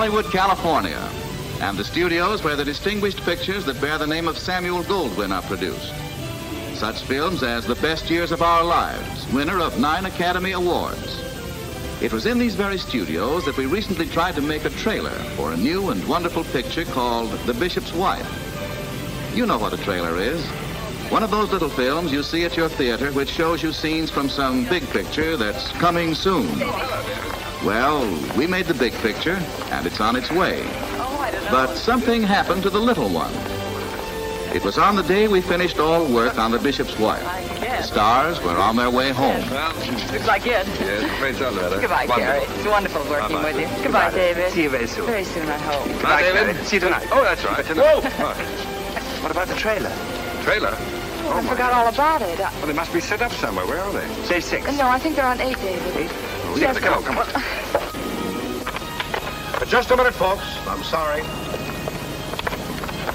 Hollywood, California, and the studios where the distinguished pictures that bear the name of Samuel Goldwyn are produced. Such films as The Best Years of Our Lives, winner of 9 Academy Awards. It was in these very studios that we recently tried to make a trailer for a new and wonderful picture called The Bishop's Wife. You know what a trailer is. One of those little films you see at your theater which shows you scenes from some big picture that's coming soon. Well, we made the big picture, and it's on its way. But something happened to the little one. It was on the day we finished all work on The Bishop's Wife. The stars were on their way home. Well, looks like it. Yes, great job, Loretta. Goodbye, Gary. It's wonderful working with you. Goodbye, David. See you very soon. Very soon, I hope. Goodbye, David. See you tonight. Oh, that's right. Whoa! What? What about the trailer? Trailer? I forgot all about it. Well, they must be set up somewhere. Where are they? Say 6. No, I think they're on 8, David. 8? Oh, yes, go. Come on. Just a minute, folks. I'm sorry.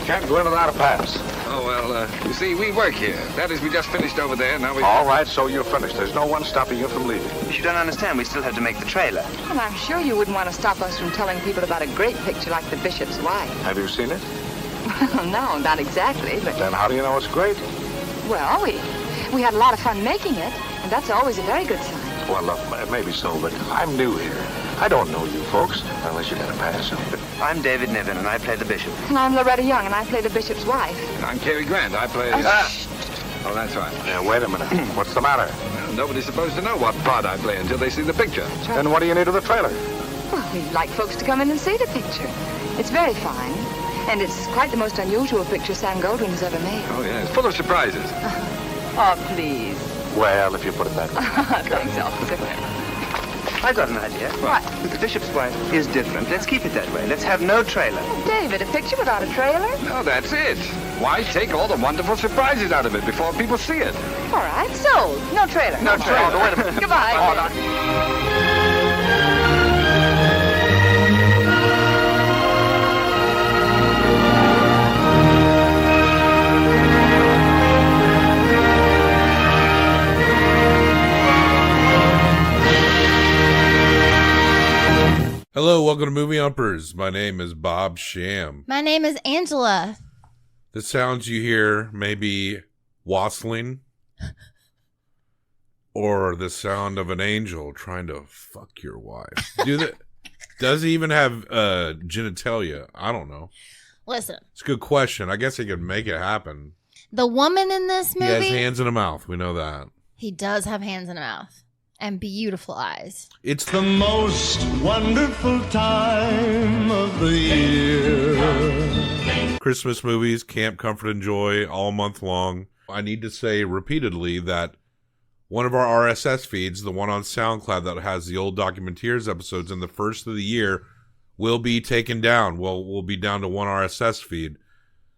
Can't go in without a pass. Oh, well, you see, we work here. That is, we just finished over there. Now we... All right, so you're finished. There's no one stopping you from leaving. But you don't understand. We still have to make the trailer. Well, I'm sure you wouldn't want to stop us from telling people about a great picture like The Bishop's Wife. Have you seen it? Well, no, not exactly, but... Then how do you know it's great? Well, we had a lot of fun making it, and that's always a very good sign. Well, look, maybe so, but I'm new here. I don't know you folks, unless you got a pass. I'm David Niven, and I play the bishop. And I'm Loretta Young, and I play the Bishop's Wife. And I'm Cary Grant. I play... Oh, that's right. Yeah, wait a minute. What's the matter? Well, nobody's supposed to know what part I play until they see the picture. Then what do you need of the trailer? Well, we'd like folks to come in and see the picture. It's very fine, and it's quite the most unusual picture Sam Goldwyn has ever made. Oh, yeah. It's full of surprises. Oh, please. Well, if you put it that way. Thanks, officer. I got an idea. What? The bishop's wife is different. Let's keep it that way. Let's have no trailer. David, a picture without a trailer? No, that's it. Why take all the wonderful surprises out of it before people see it? All right, sold. No trailer. No trailer. Oh, wait a minute. Goodbye. Hello, welcome to Movie Umpers. My name is Bob Sham. My name is Angela. The sounds you hear may be wassailing or the sound of an angel trying to fuck your wife. Does he even have genitalia? I don't know. Listen, It's a good question. I guess he could make it happen. the woman in this He has movie, hands and a mouth. We know that. he does have hands and a mouth and beautiful eyes. It's The most wonderful time of the year. Christmas movies, Camp Comfort and Joy, all month long. I need to say repeatedly that one of our RSS feeds, the one on SoundCloud that has the old Documenteers episodes in the first of the year, will be taken down. We'll be down to one RSS feed.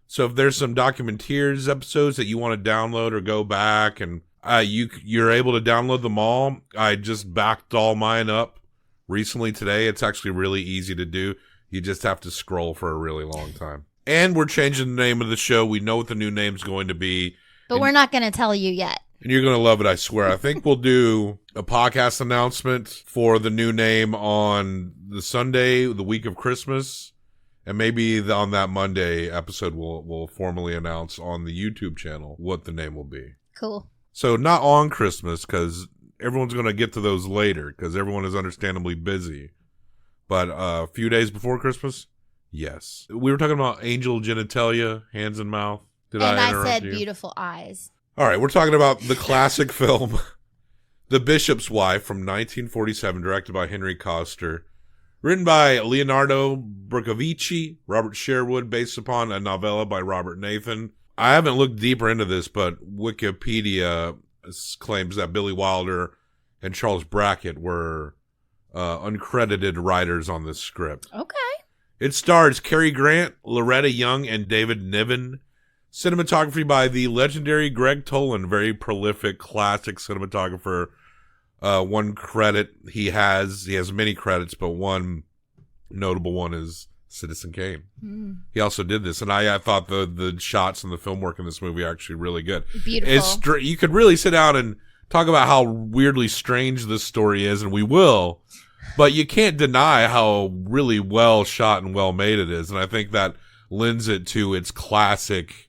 So if there's some Documenteers episodes that you want to download or go back and you're able to download them all, I just backed all mine up recently today. It's actually really easy to do. You just have to scroll for a really long time. And we're changing the name of the show. We know what the new name's going to be. But we're not going to tell you yet. And you're going to love it, I swear. I think we'll do a podcast announcement for the new name on the Sunday, the week of Christmas. And maybe on that Monday episode, we'll formally announce on the YouTube channel what the name will be. Cool. So not on Christmas, because everyone's going to get to those later, because everyone is understandably busy. But a few days before Christmas, yes. We were talking about angel genitalia, hands and mouth. Did And I interrupt said you? beautiful eyes. All right, we're talking about the classic film, The Bishop's Wife from 1947, directed by Henry Koster. Written by Leonardo Bercovici, Robert Sherwood, based upon a novella by Robert Nathan. I haven't looked deeper into this, but Wikipedia claims that Billy Wilder and Charles Brackett were uncredited writers on this script. Okay. It stars Cary Grant, Loretta Young, and David Niven. Cinematography by the legendary Greg Toland, very prolific, classic cinematographer. One credit he has many credits, but one notable one is Citizen Kane. He also did this, and I thought the shots and the film work in this movie are actually really good. Beautiful. You could really sit down and talk about how weirdly strange this story is, and we will. But you can't deny how really well shot and well made it is. And I think that lends it to its classic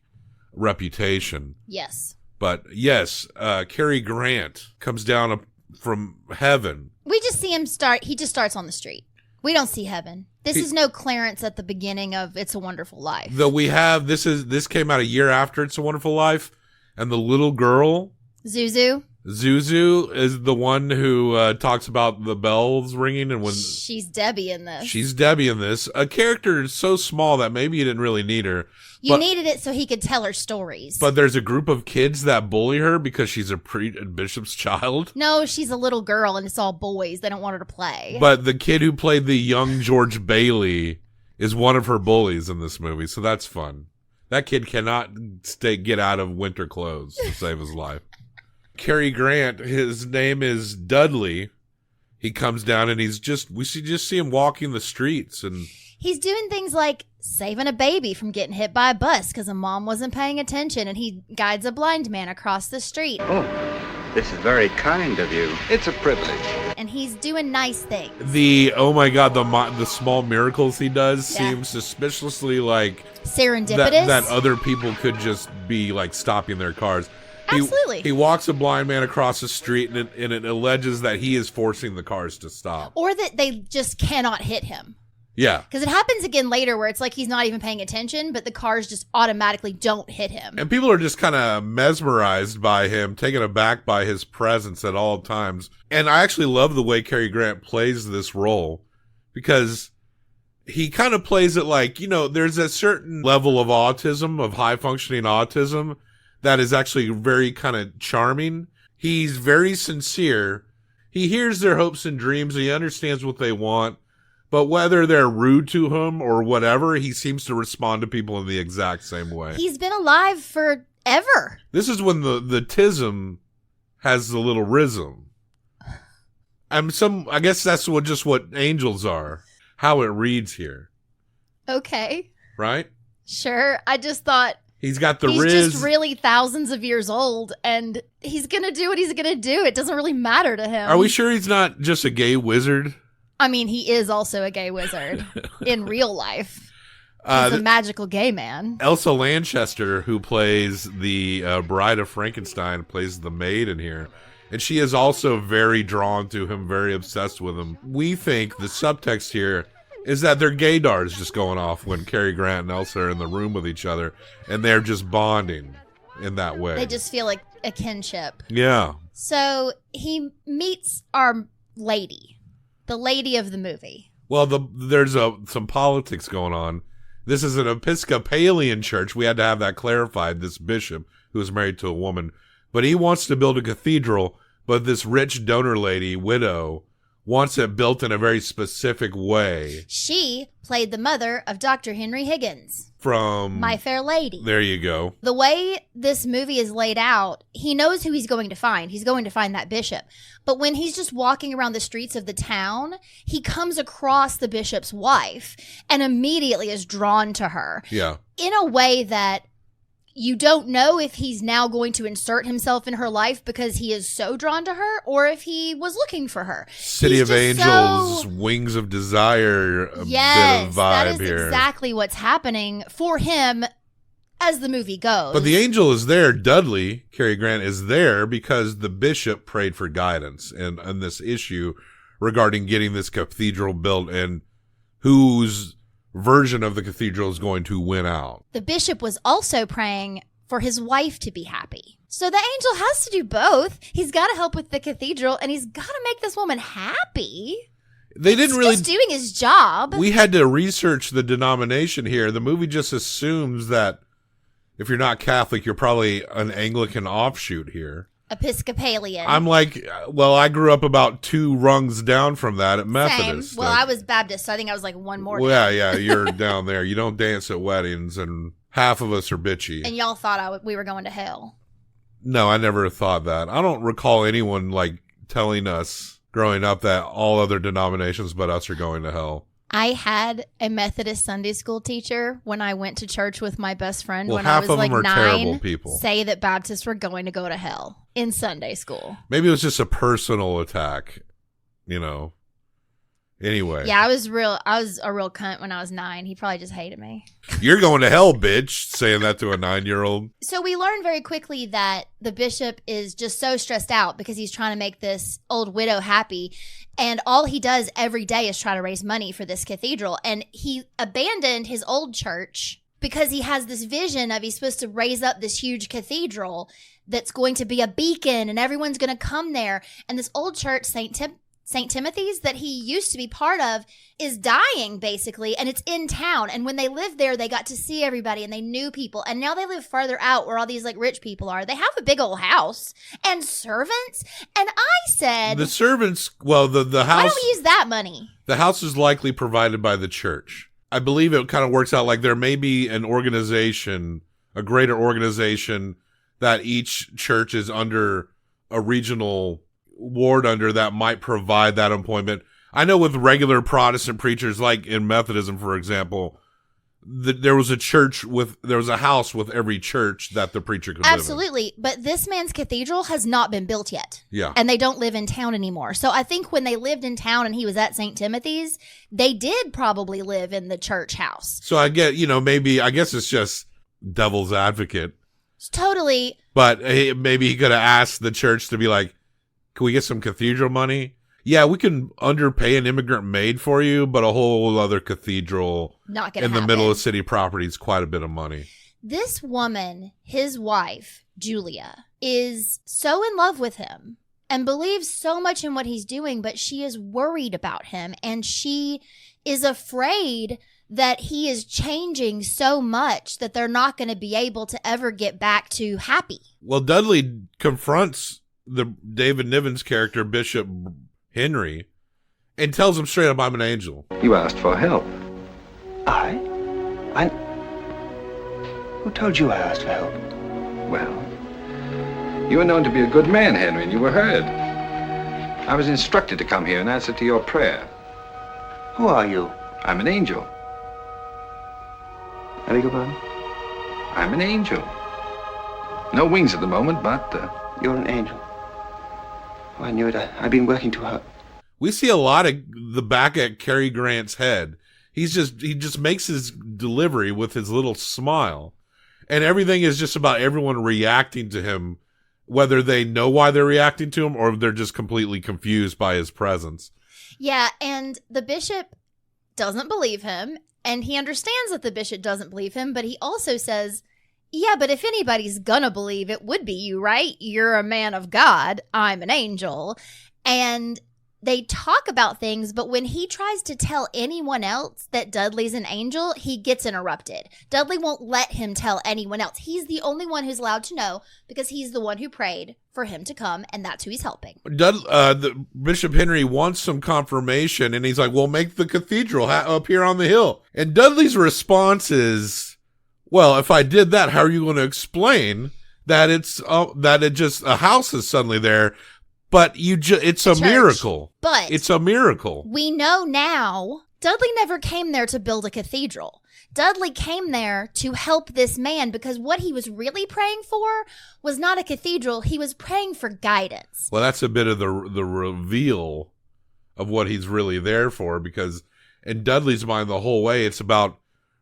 reputation. Yes. But yes, Cary Grant comes down from heaven. We just see him start. He just starts on the street. We don't see heaven. This is no Clarence at the beginning of It's a Wonderful Life. Though we have, this came out a year after It's a Wonderful Life. And the little girl, Zuzu is the one who talks about the bells ringing, and when she's Debbie in this. She's Debbie in this. A character so small that maybe you didn't really need her. You needed it so he could tell her stories. But there's a group of kids that bully her because she's a bishop's child. No, she's a little girl and it's all boys. They don't want her to play. But the kid who played the young George Bailey is one of her bullies in this movie, so that's fun. That kid cannot get out of winter clothes to save his life. Cary Grant, his name is Dudley. He comes down and we just see him walking the streets, and he's doing things like saving a baby from getting hit by a bus because a mom wasn't paying attention, and he guides a blind man across the street. Oh, this is very kind of you. It's a privilege. And he's doing nice things. Oh my God, the small miracles he does seem suspiciously like serendipitous. That other people could just be like stopping their cars. Absolutely. He walks a blind man across the street, and it alleges that he is forcing the cars to stop. Or that they just cannot hit him. Yeah. Because it happens again later where it's like he's not even paying attention, but the cars just automatically don't hit him. And people are just kind of mesmerized by him, taken aback by his presence at all times. And I actually love the way Cary Grant plays this role, because he kind of plays it like, there's a certain level of autism, of high-functioning autism, that is actually very kind of charming. He's very sincere. He hears their hopes and dreams. He understands what they want. But whether they're rude to him or whatever, he seems to respond to people in the exact same way. He's been alive forever. This is when the tism has the little rhythm. I guess that's what angels are. How it reads here. Okay. Right? Sure. I just thought he's got the he's riz. Just really thousands of years old, and he's going to do what he's going to do. It doesn't really matter to him. Are we sure he's not just a gay wizard? I mean, he is also a gay wizard in real life. He's a magical gay man. Elsa Lanchester, who plays the Bride of Frankenstein, plays the maid in here. And she is also very drawn to him, very obsessed with him. We think the subtext here is that their gaydar is just going off when Cary Grant and Elsa are in the room with each other, and they're just bonding in that way. They just feel like a kinship. Yeah. So he meets our lady. The lady of the movie. Well, there's some politics going on. This is an Episcopalian church. We had to have that clarified, this bishop who is married to a woman. But he wants to build a cathedral, but this rich donor lady, widow, wants it built in a very specific way. She played the mother of Dr. Henry Higgins. From My Fair Lady. There you go. The way this movie is laid out, he knows who he's going to find. He's going to find that bishop. But when he's just walking around the streets of the town, he comes across the bishop's wife and immediately is drawn to her. Yeah. In a way that you don't know if he's now going to insert himself in her life because he is so drawn to her, or if he was looking for her. City of Angels, Wings of Desire, bit of vibe that is here. Exactly what's happening for him as the movie goes. But the angel is there. Dudley, Cary Grant, is there because the bishop prayed for guidance in this issue regarding getting this cathedral built and whose version of the cathedral is going to win out. The bishop was also praying for his wife to be happy. So the angel has to do both. He's got to help with the cathedral, and he's got to make this woman happy. They didn't really just doing his job. We had to research the denomination here. The movie just assumes that if you're not Catholic, you're probably an Anglican offshoot here. Episcopalian. I'm like, well, I grew up about 2 rungs down from that at Methodist. Same. Well, I was Baptist, so I think I was like one more. Well, yeah, you're down there. You don't dance at weddings, and half of us are bitchy. And y'all thought we were going to hell. No, I never thought that. I don't recall anyone like telling us growing up that all other denominations but us are going to hell. I had a Methodist Sunday school teacher when I went to church with my best friend when half I was of like them are 9, terrible people. Say that Baptists were going to go to hell in Sunday school. Maybe it was just a personal attack, you know. Anyway. Yeah, I was a real cunt when I was 9. He probably just hated me. You're going to hell, bitch, saying that to a 9-year-old. So we learned very quickly that the bishop is just so stressed out because he's trying to make this old widow happy. And all he does every day is try to raise money for this cathedral. And he abandoned his old church because he has this vision of he's supposed to raise up this huge cathedral that's going to be a beacon and everyone's going to come there. And this old church, St. Timothy's, that he used to be part of, is dying basically, and it's in town. And when they lived there, they got to see everybody and they knew people. And now they live farther out where all these like rich people are. They have a big old house and servants. And I said, the servants, well, the house. why don't we use that money? The house is likely provided by the church. I believe it kind of works out like there may be an organization, a greater organization that each church is under a regional ward under that might provide that employment. I know with regular Protestant preachers, like in Methodism, for example, there was a house with every church that the preacher could live in. Absolutely. But this man's cathedral has not been built yet. Yeah. And they don't live in town anymore. So I think when they lived in town and he was at St. Timothy's, they did probably live in the church house. So I get, I guess it's just devil's advocate. Totally. But maybe he could have asked the church to be like, can we get some cathedral money? Yeah, we can underpay an immigrant maid for you, but a whole other cathedral not gonna in the happen. middle of city property is quite a bit of money. This woman, his wife, Julia, is so in love with him and believes so much in what he's doing, but she is worried about him and she is afraid that he is changing so much that they're not going to be able to ever get back to happy. Well, Dudley confronts the David Niven's character, Bishop Henry, and tells him straight up, I'm an angel. You asked for help. I? Who told you I asked for help? Well, you were known to be a good man, Henry, and you were heard. I was instructed to come here in answer to your prayer. Who are you? I'm an angel. I beg your pardon? I'm an angel. No wings at the moment, but... You're an angel. Oh, I knew it. I've been working too hard. We see a lot of the back at Cary Grant's head. He just makes his delivery with his little smile. And everything is just about everyone reacting to him, whether they know why they're reacting to him or they're just completely confused by his presence. Yeah, and the bishop doesn't believe him, and he understands that the bishop doesn't believe him, but he also says, yeah, but if anybody's gonna believe, it would be you, right? You're a man of God. I'm an angel. And they talk about things, but when he tries to tell anyone else that Dudley's an angel, he gets interrupted. Dudley won't let him tell anyone else. He's the only one who's allowed to know because he's the one who prayed for him to come, and that's who he's helping. The Bishop Henry wants some confirmation, and he's like, well, make the cathedral up here on the hill. And Dudley's response is, well, if I did that, how are you going to explain that just a house is suddenly there? But it's a miracle. But it's a miracle. We know now Dudley never came there to build a cathedral. Dudley came there to help this man because what he was really praying for was not a cathedral. He was praying for guidance. Well, that's a bit of the reveal of what he's really there for, because in Dudley's mind, the whole way, it's about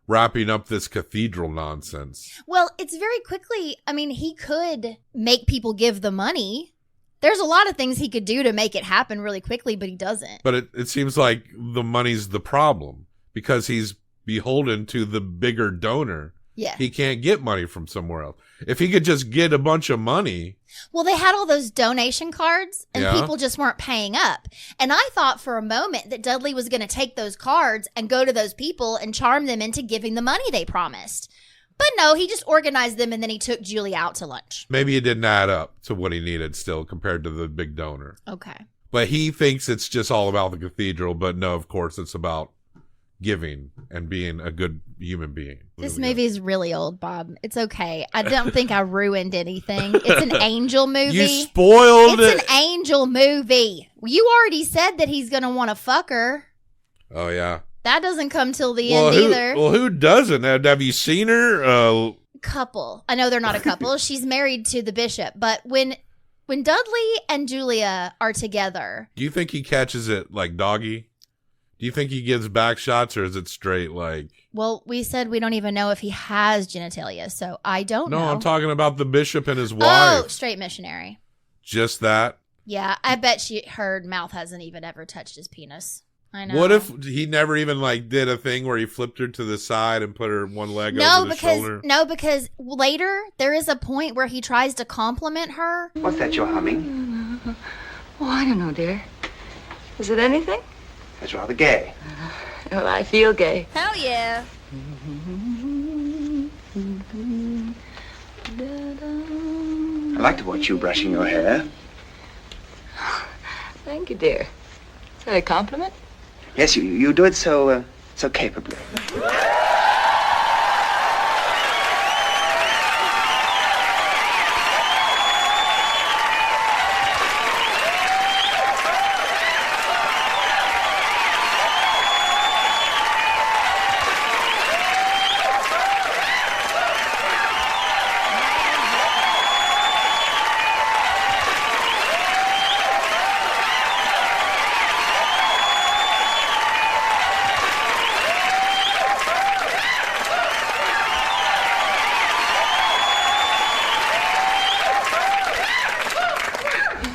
wrapping up this cathedral nonsense. Well, it's very quickly, he could make people give the money. There's a lot of things he could do to make it happen really quickly, but he doesn't. But it seems like the money's the problem because he's beholden to the bigger donor. Yeah. He can't get money from somewhere else. If he could just get a bunch of money. Well, they had all those donation cards and people just weren't paying up. And I thought for a moment that Dudley was going to take those cards and go to those people and charm them into giving the money they promised. But no, he just organized them and then he took Julie out to lunch. Maybe it didn't add up to what he needed still compared to the big donor. Okay. But he thinks it's just all about the cathedral. But no, of course, it's about giving and being a good human being. This movie is really old, Bob. It's okay. I don't think I ruined anything. It's an angel movie. You spoiled it. It's an angel movie. You already said that he's going to want to fuck her. Oh, yeah. That doesn't come till the end either. Well, who doesn't? Have you seen her? Couple. I know they're not a couple. She's married to the bishop. But when Dudley and Julia are together. Do you think he catches it like doggy? Do you think he gives back shots, or is it straight like... Well, we said we don't even know if he has genitalia, so I don't know. No, I'm talking about the bishop and his wife. Oh, straight missionary. Just that? Yeah, I bet her mouth hasn't even ever touched his penis. I know. What if he never even like did a thing where he flipped her to the side and put her one leg over the shoulder? No, because later there is a point where he tries to compliment her. What's that you're humming? Oh, I don't know, dear. Is it anything? That's rather gay. Well, I feel gay. Hell yeah. I like to watch you brushing your hair. Thank you, dear. Is that a compliment? Yes, you do it so capably.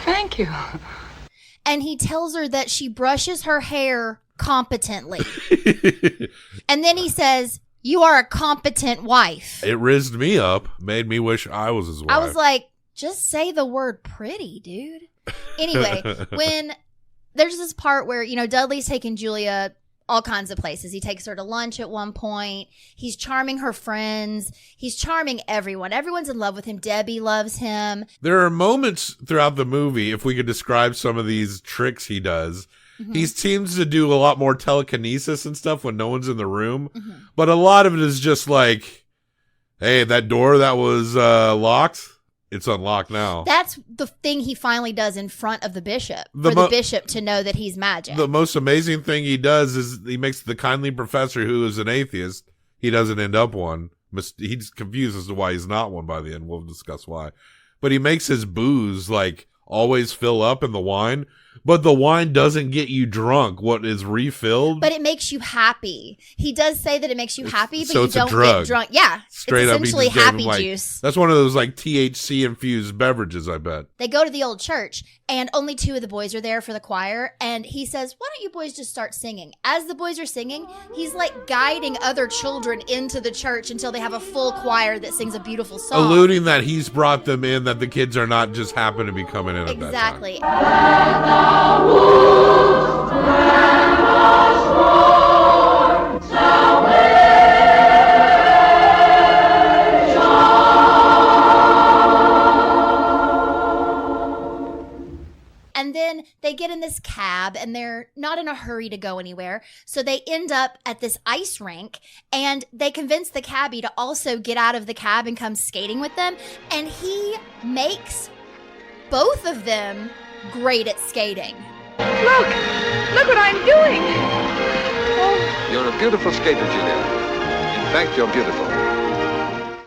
Thank you. And he tells her that she brushes her hair competently. And then he says, "You are a competent wife." It rizzed me up, made me wish I was his wife. I was like, just say the word pretty, dude. Anyway, when there's this part where, Dudley's taking Julia all kinds of places. He takes her to lunch at one point. He's charming her friends. He's charming everyone. Everyone's in love with him. Debbie loves him. There are moments throughout the movie, if we could describe some of these tricks he does, he seems to do a lot more telekinesis and stuff when no one's in the room. But a lot of it is just like, hey, that door that was locked, it's unlocked now. That's the thing he finally does in front of the bishop, for the bishop to know that he's magic. The most amazing thing he does is he makes the kindly professor, who is an atheist, he doesn't end up one. He's confused as to why he's not one by the end. We'll discuss why. But he makes his booze like always fill up in the wine, but the wine doesn't get you drunk. What is refilled? But it makes you happy. He does say that it makes you happy, but so you it's a don't drug. get drunk. Yeah, Straight it's up, he essentially just gave him, happy like, juice. That's one of those like THC infused beverages, I bet. They go to the old church, and only 2 of the boys are there for the choir. And he says, "Why don't you boys just start singing?" As the boys are singing, he's like guiding other children into the church until they have a full choir that sings a beautiful song. Alluding that he's brought them in, that the kids are not just happen to be coming in at that time. Exactly. And then they get in this cab, and they're not in a hurry to go anywhere. So they end up at this ice rink, and they convince the cabbie to also get out of the cab and come skating with them. And he makes both of them great at skating. Look what I'm doing. You're a beautiful skater, Julia. In fact, you're beautiful.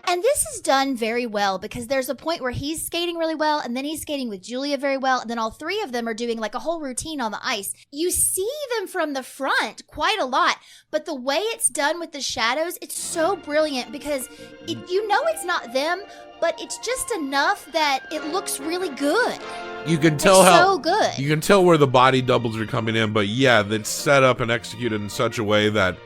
And this is done very well, because there's a point where he's skating really well, and then he's skating with Julia very well, and then all 3 of them are doing like a whole routine on the ice. You see them from the front quite a lot, but the way it's done with the shadows, it's so brilliant, because it's not them, but it's just enough that it looks really good. You can tell It's how so good. You can tell where the body doubles are coming in, but yeah, that's set up and executed in such a way that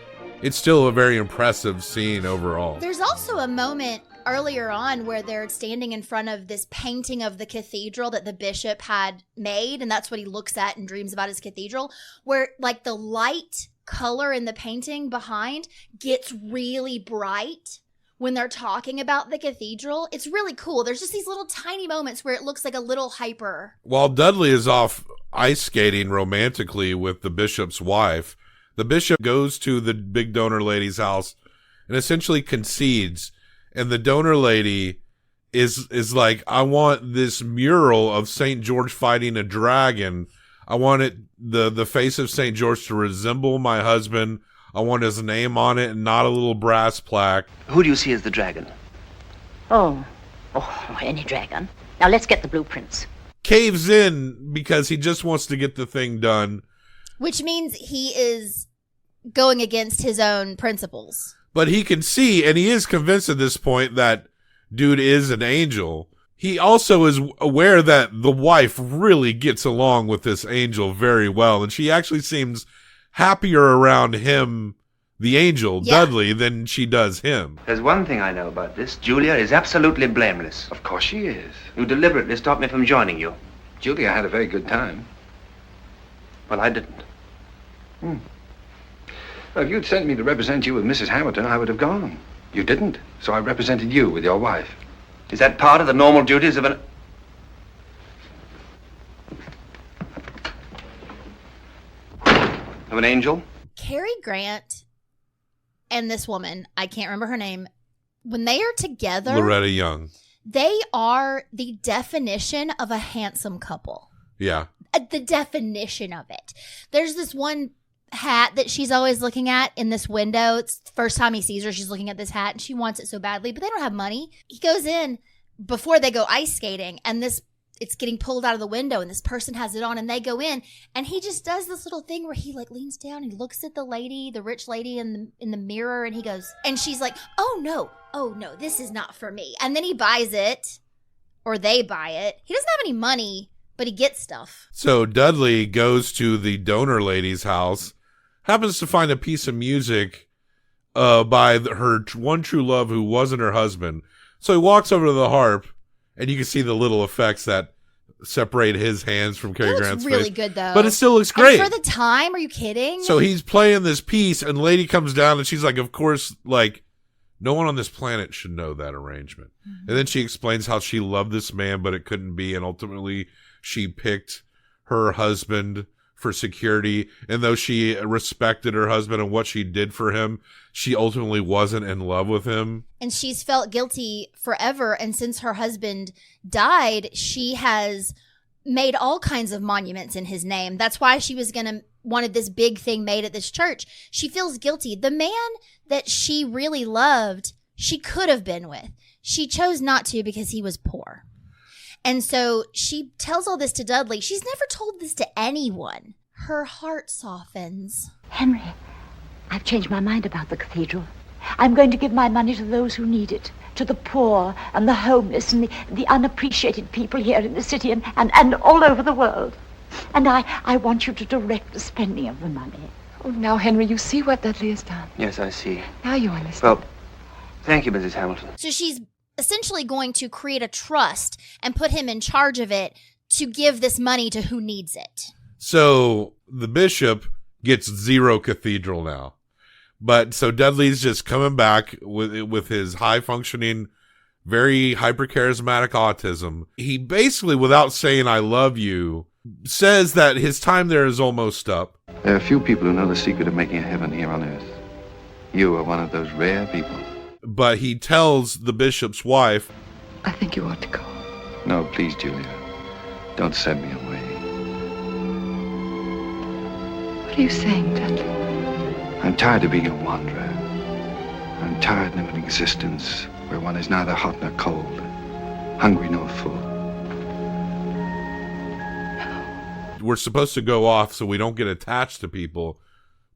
it's still a very impressive scene overall. There's also a moment earlier on where they're standing in front of this painting of the cathedral that the bishop had made, and that's what he looks at and dreams about his cathedral, where like the light color in the painting behind gets really bright when they're talking about the cathedral. It's really cool. There's just these little tiny moments where it looks like a little hyper. While Dudley is off ice skating romantically with the bishop's wife, the bishop goes to the big donor lady's house and essentially concedes. And the donor lady is like, I want this mural of St. George fighting a dragon. I want it, the face of St. George to resemble my husband. I want his name on it and not a little brass plaque. Who do you see as the dragon? Oh, any dragon. Now let's get the blueprints. Caves in because he just wants to get the thing done. Which means he is going against his own principles. But he can see, and he is convinced at this point that dude is an angel. He also is aware that the wife really gets along with this angel very well, and she actually seems happier around him, the angel, Yeah. Dudley, than she does him. There's one thing I know about this. Julia is absolutely blameless. Of course she is. You deliberately stopped me from joining you. Julia had a very good time. Well, I didn't. Well, if you'd sent me to represent you with Mrs. Hamilton, I would have gone. You didn't, so I represented you with your wife. Is that part of the normal duties of an... of an angel? Cary Grant and this woman, I can't remember her name, when they are together, Loretta Young. they are the definition of a handsome couple. Yeah. The definition of it. There's this one hat that she's always looking at in this window. It's the first time he sees her, she's looking at this hat and she wants it so badly, but they don't have money. He goes in before they go ice skating and it's getting pulled out of the window and this person has it on and they go in and he just does this little thing where he like leans down and he looks at the lady, the rich lady in the mirror, and he goes, and she's like, oh no, this is not for me. And then he buys it, or they buy it. He doesn't have any money, but he gets stuff. So Dudley goes to the donor lady's house, happens to find a piece of music by her one true love who wasn't her husband. So he walks over to the harp, and you can see the little effects that separate his hands from Cary It looks Grant's really face. good though. But it still looks great. And for the time, are you kidding? So he's playing this piece, and lady comes down, and she's like, of course, like, no one on this planet should know that arrangement. Mm-hmm. And then she explains how she loved this man, but it couldn't be, and ultimately she picked her husband for security. And though she respected her husband and what she did for him, she ultimately wasn't in love with him. And she's felt guilty forever. And since her husband died, she has made all kinds of monuments in his name. That's why she was wanted this big thing made at this church. She feels guilty. The man that she really loved, she could have been with. She chose not to because he was poor. And so she tells all this to Dudley. She's never told this to anyone. Her heart softens. Henry, I've changed my mind about the cathedral. I'm going to give my money to those who need it, to the poor and the homeless and the unappreciated people here in the city and all over the world. And I want you to direct the spending of the money. Oh, now, Henry, you see what Dudley has done. Yes, I see. Now you understand. Well, thank you, Mrs. Hamilton. So she's essentially going to create a trust and put him in charge of it to give this money to who needs it. So the bishop gets 0 cathedral now. But so Dudley's just coming back with his high functioning, very hyper charismatic autism. He basically, without saying I love you, says that his time there is almost up. There are few people who know the secret of making a heaven here on earth. You are one of those rare people. But he tells the bishop's wife, I think you ought to go. No, please, Julia. Don't send me away. What are you saying, Dudley? I'm tired of being a wanderer. I'm tired of an existence where one is neither hot nor cold, hungry nor full. we're supposed to go off so we don't get attached to people,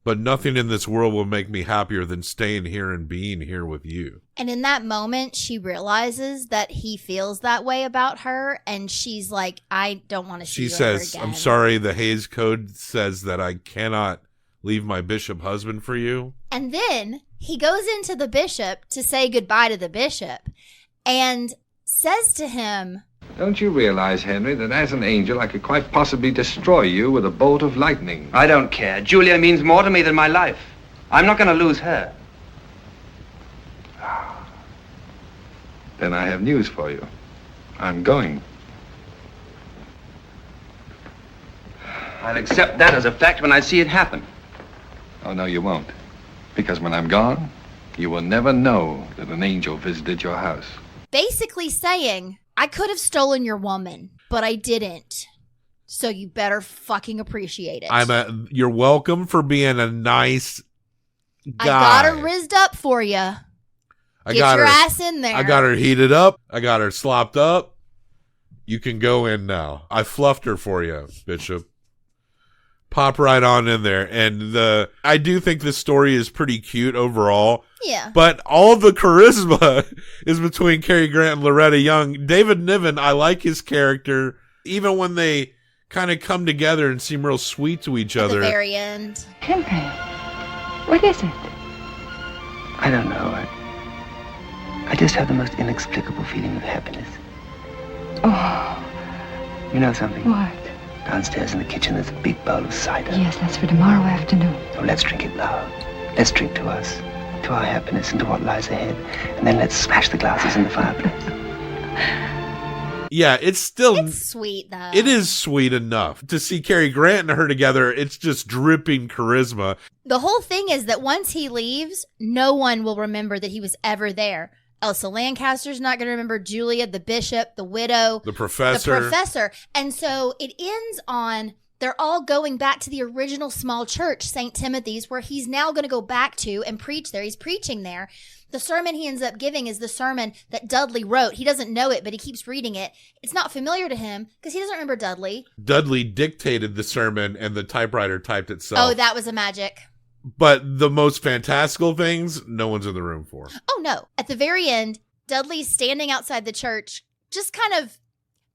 but nothing in this world will make me happier than staying here and being here with you. And in that moment, she realizes that he feels that way about her, and she's like, I don't want to see She you says, ever again. I'm sorry, the Hays Code says that I cannot leave my bishop husband for you. And then he goes into the bishop to say goodbye to the bishop and says to him, Don't you realize, Henry, that as an angel I could quite possibly destroy you with a bolt of lightning? I don't care. Julia means more to me than my life. I'm not going to lose her. Then I have news for you. I'm going. I'll accept that as a fact when I see it happen. Oh, no, you won't. Because when I'm gone, you will never know that an angel visited your house. basically saying, I could have stolen your woman, but I didn't. So you better fucking appreciate it. You're welcome for being a nice guy. I got her rizzed up for you. Get your ass in there. I got her heated up. I got her slopped up. You can go in now. I fluffed her for you, Bishop. pop right on in there. And I do think this story is pretty cute overall. Yeah. But all the charisma is between Cary Grant and Loretta Young. David Niven, I like his character, even when they kind of come together and seem real sweet to each other. At the very end. Henry, what is it? I don't know. I just have the most inexplicable feeling of happiness. Oh, You know something? what? Downstairs in the kitchen, there's a big bowl of cider. Yes, that's for tomorrow afternoon. Oh, let's drink it now. Let's drink to us, to our happiness, and to what lies ahead. And then let's smash the glasses in the fireplace. Yeah, it's sweet, though. It is sweet enough. To see Cary Grant and her together, it's just dripping charisma. The whole thing is that once he leaves, no one will remember that he was ever there. Elsa Lancaster's not going to remember Julia, the bishop, the widow, The professor. And so it ends on, they're all going back to the original small church, St. Timothy's, where he's now going to go back to and preach there. He's preaching there. The sermon he ends up giving is the sermon that Dudley wrote. He doesn't know it, but he keeps reading it. It's not familiar to him because he doesn't remember Dudley. Dudley dictated the sermon and the typewriter typed itself. Oh, that was a magic. But the most fantastical things, no one's in the room for. Oh, no. At the very end, Dudley's standing outside the church, just kind of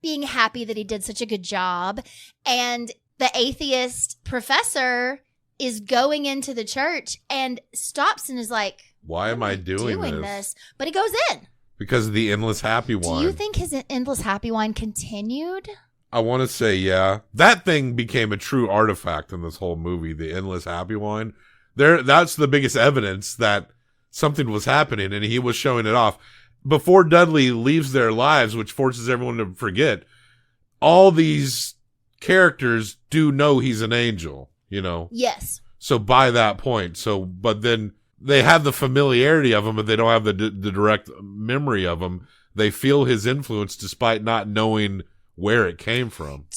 being happy that he did such a good job. And the atheist professor is going into the church and stops and is like, Why am I doing this? But he goes in. Because of the Endless Happy Wine. Do you think his Endless Happy Wine continued? I want to say, yeah. That thing became a true artifact in this whole movie, the Endless Happy Wine. That's the biggest evidence that something was happening, and he was showing it off. Before Dudley leaves their lives, which forces everyone to forget, all these characters do know he's an angel, you know? Yes. So by that point, but then they have the familiarity of him, but they don't have the direct memory of him. They feel his influence despite not knowing where it came from.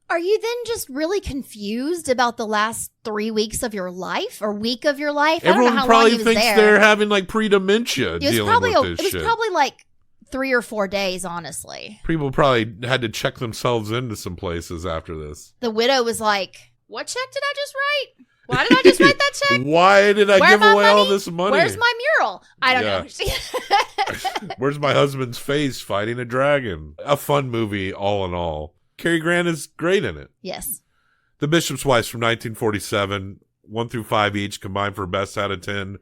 Are you then just really confused about the last 3 weeks of your life or week of your life? Everyone I don't know how probably long he was thinks there. they're having like pre-dementia dealing with this shit. It was probably like 3 or 4 days, honestly. People probably had to check themselves into some places after this. The widow was like, "What check did I just write? Why did I just write that check? Why did I Where give my away money? all this money? Where's my mural? I don't know." Where's my husband's face fighting a dragon? A fun movie, all in all. Cary Grant is great in it. Yes. The Bishop's Wife from 1947, 1 through 5 each, combined for best out of 10.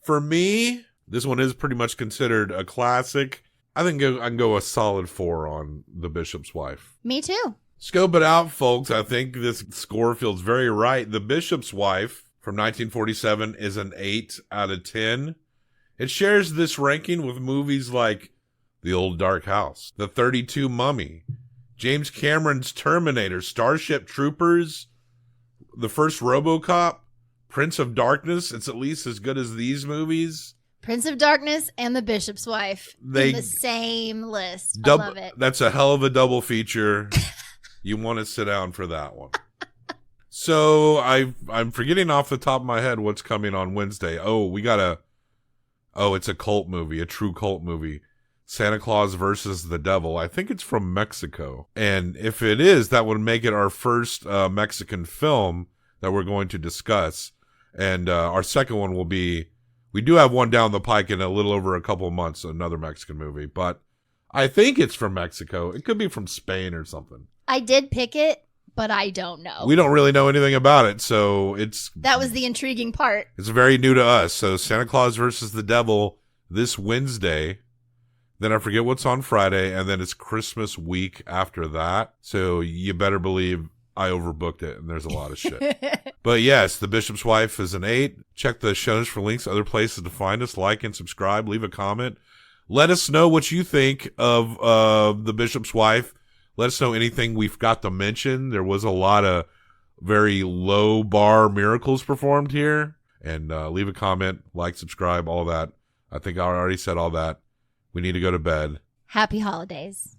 For me, this one is pretty much considered a classic. I think I can go a solid 4 on The Bishop's Wife. Me too. Scope it out, folks. I think this score feels very right. The Bishop's Wife from 1947 is an 8 out of 10. It shares this ranking with movies like The Old Dark House, The 32 Mummy, James Cameron's Terminator, Starship Troopers, the first RoboCop, Prince of Darkness. It's at least as good as these movies. Prince of Darkness and The Bishop's Wife in the same list. I love it. That's a hell of a double feature. You want to sit down for that one. So I'm forgetting off the top of my head what's coming on Wednesday. It's a cult movie, a true cult movie. Santa Claus versus the Devil. I think it's from Mexico. And if it is, that would make it our first Mexican film that we're going to discuss. And our second one will be, we do have one down the pike in a little over a couple of months, another Mexican movie. But I think it's from Mexico. It could be from Spain or something. I did pick it, but I don't know. We don't really know anything about it, so that was the intriguing part. It's very new to us. So Santa Claus versus the Devil this Wednesday. Then I forget what's on Friday, and then it's Christmas week after that. So you better believe I overbooked it, and there's a lot of shit. But yes, The Bishop's Wife is an 8. Check the show notes for links to other places to find us. Like and subscribe. Leave a comment. Let us know what you think of The Bishop's Wife. Let us know anything we forgot to mention. There was a lot of very low bar miracles performed here. And leave a comment, like, subscribe, all that. I think I already said all that. We need to go to bed. Happy holidays.